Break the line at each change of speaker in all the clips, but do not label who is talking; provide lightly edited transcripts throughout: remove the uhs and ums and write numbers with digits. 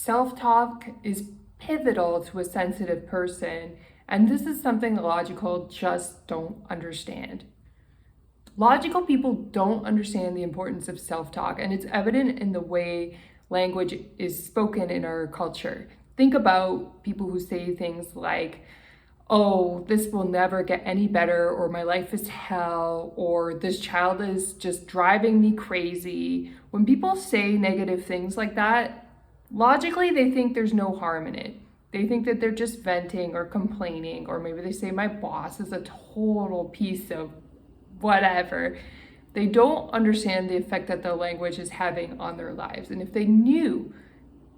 Self-talk is pivotal to a sensitive person, and this is something logical just don't understand. Logical people don't understand the importance of self-talk, and it's evident in the way language is spoken in our culture. Think about people who say things like, oh, this will never get any better, or my life is hell, or this child is just driving me crazy. When people say negative things like that, logically, they think there's no harm in it. They think that they're just venting or complaining, or maybe they say, my boss is a total piece of whatever. They don't understand the effect that the language is having on their lives. And if they knew,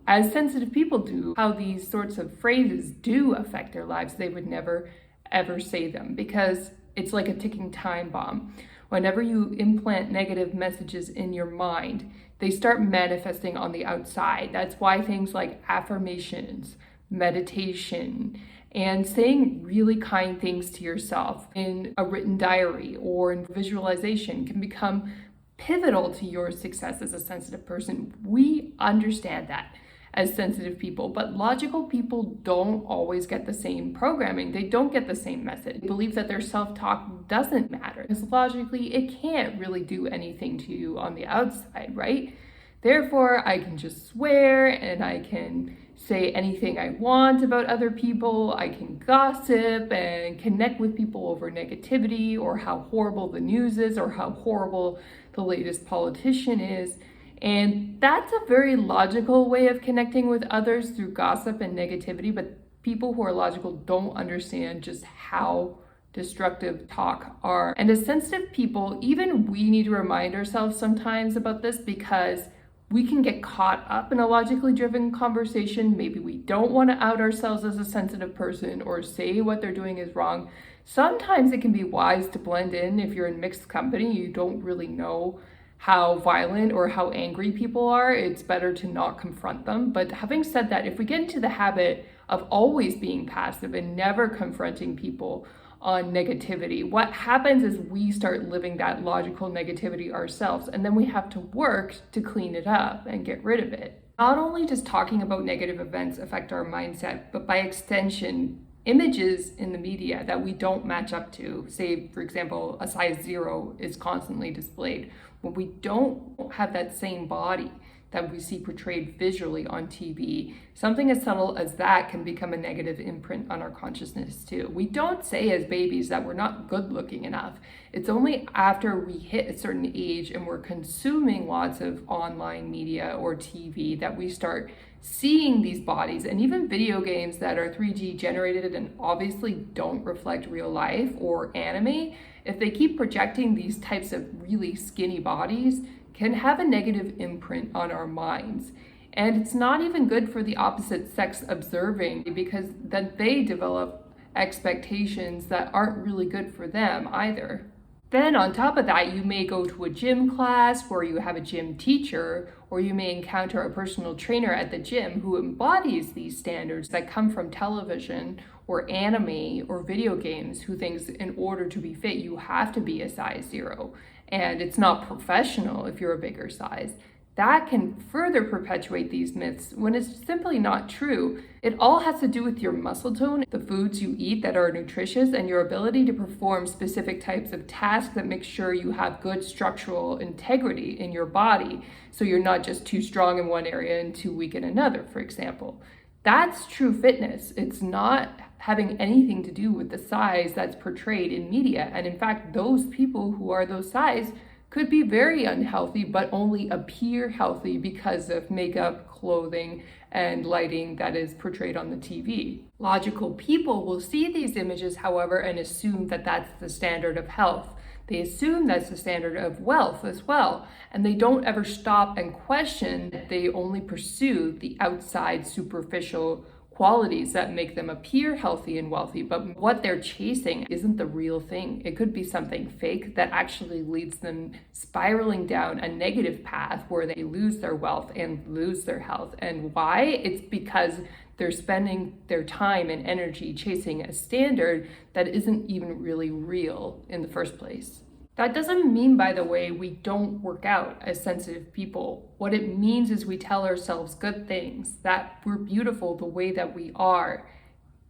as sensitive people do, how these sorts of phrases do affect their lives, they would never, ever say them, because it's like a ticking time bomb. Whenever you implant negative messages in your mind, they start manifesting on the outside. That's why things like affirmations, meditation, and saying really kind things to yourself in a written diary or in visualization can become pivotal to your success as a sensitive person. We understand that as sensitive people, but logical people don't always get the same programming. They don't get the same message. They believe that their self-talk doesn't matter, because logically it can't really do anything to you on the outside, right? Therefore, I can just swear and I can say anything I want about other people. I can gossip and connect with people over negativity, or how horrible the news is, or how horrible the latest politician is. And that's a very logical way of connecting with others, through gossip and negativity, but people who are logical don't understand just how destructive talk are. And as sensitive people, even we need to remind ourselves sometimes about this, because we can get caught up in a logically driven conversation. Maybe we don't want to out ourselves as a sensitive person or say what they're doing is wrong. Sometimes it can be wise to blend in. If you're in mixed company, you don't really know how violent or how angry people are, it's better to not confront them. But having said that, if we get into the habit of always being passive and never confronting people on negativity, what happens is we start living that logical negativity ourselves, and then we have to work to clean it up and get rid of it. Not only does talking about negative events affect our mindset, but by extension, images in the media that we don't match up to, say, for example, a size 0 is constantly displayed. When we don't have that same body that we see portrayed visually on TV, something as subtle as that can become a negative imprint on our consciousness too. We don't say as babies that we're not good looking enough. It's only after we hit a certain age and we're consuming lots of online media or TV that we start seeing these bodies, and even video games that are 3D generated and obviously don't reflect real life, or anime, if they keep projecting these types of really skinny bodies, can have a negative imprint on our minds. And it's not even good for the opposite sex observing, because then they develop expectations that aren't really good for them either. Then on top of that, you may go to a gym class where you have a gym teacher, or you may encounter a personal trainer at the gym who embodies these standards that come from television or anime or video games, who thinks in order to be fit, you have to be a size 0. And it's not professional if you're a bigger size. That can further perpetuate these myths when it's simply not true. It all has to do with your muscle tone, the foods you eat that are nutritious, and your ability to perform specific types of tasks that make sure you have good structural integrity in your body, so you're not just too strong in one area and too weak in another, for example. That's true fitness. It's not having anything to do with the size that's portrayed in media. And in fact, those people who are those size could be very unhealthy, but only appear healthy because of makeup, clothing, and lighting that is portrayed on the TV. Logical people will see these images, however, and assume that that's the standard of health. They assume that's the standard of wealth as well, and they don't ever stop and question. They only pursue the outside superficial qualities that make them appear healthy and wealthy, but what they're chasing isn't the real thing. It could be something fake that actually leads them spiraling down a negative path where they lose their wealth and lose their health. And why? It's because they're spending their time and energy chasing a standard that isn't even really real in the first place. That doesn't mean, by the way, we don't work out as sensitive people. What it means is we tell ourselves good things, that we're beautiful the way that we are.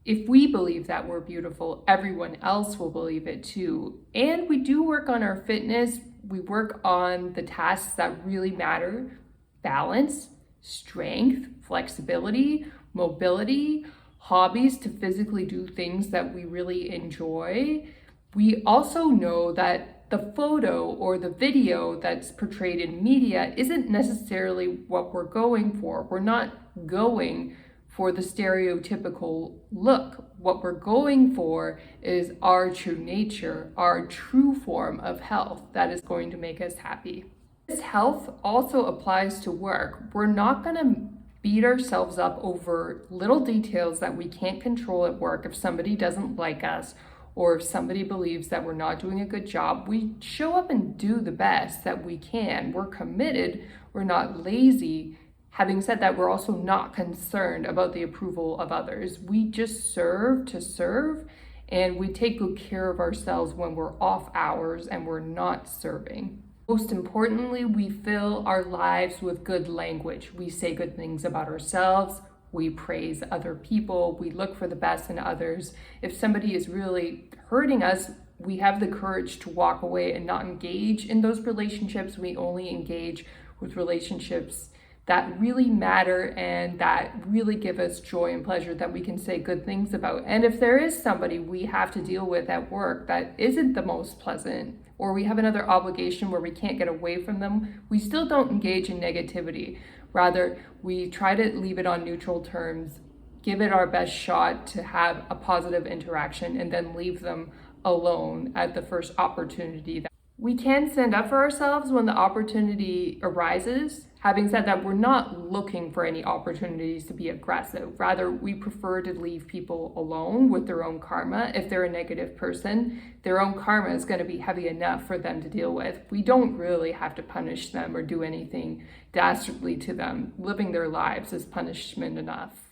If we believe that we're beautiful, everyone else will believe it too. And we do work on our fitness. We work on the tasks that really matter: balance, strength, flexibility, mobility, hobbies to physically do things that we really enjoy. We also know that the photo or the video that's portrayed in media isn't necessarily what we're going for. We're not going for the stereotypical look. What we're going for is our true nature, our true form of health that is going to make us happy. This health also applies to work. We're not going to beat ourselves up over little details that we can't control at work. If somebody doesn't like us, or if somebody believes that we're not doing a good job, we show up and do the best that we can. We're committed, we're not lazy. Having said that, we're also not concerned about the approval of others. We just serve to serve, and we take good care of ourselves when we're off hours and we're not serving. Most importantly, we fill our lives with good language. We say good things about ourselves. We praise other people. We look for the best in others. If somebody is really hurting us, we have the courage to walk away and not engage in those relationships. We only engage with relationships that really matter and that really give us joy and pleasure, that we can say good things about. And if there is somebody we have to deal with at work that isn't the most pleasant, or we have another obligation where we can't get away from them, we still don't engage in negativity. Rather, we try to leave it on neutral terms, give it our best shot to have a positive interaction, and then leave them alone at the first opportunity. We can stand up for ourselves when the opportunity arises. Having said that, we're not looking for any opportunities to be aggressive. Rather, we prefer to leave people alone with their own karma. If they're a negative person, their own karma is going to be heavy enough for them to deal with. We don't really have to punish them or do anything dastardly to them. Living their lives is punishment enough.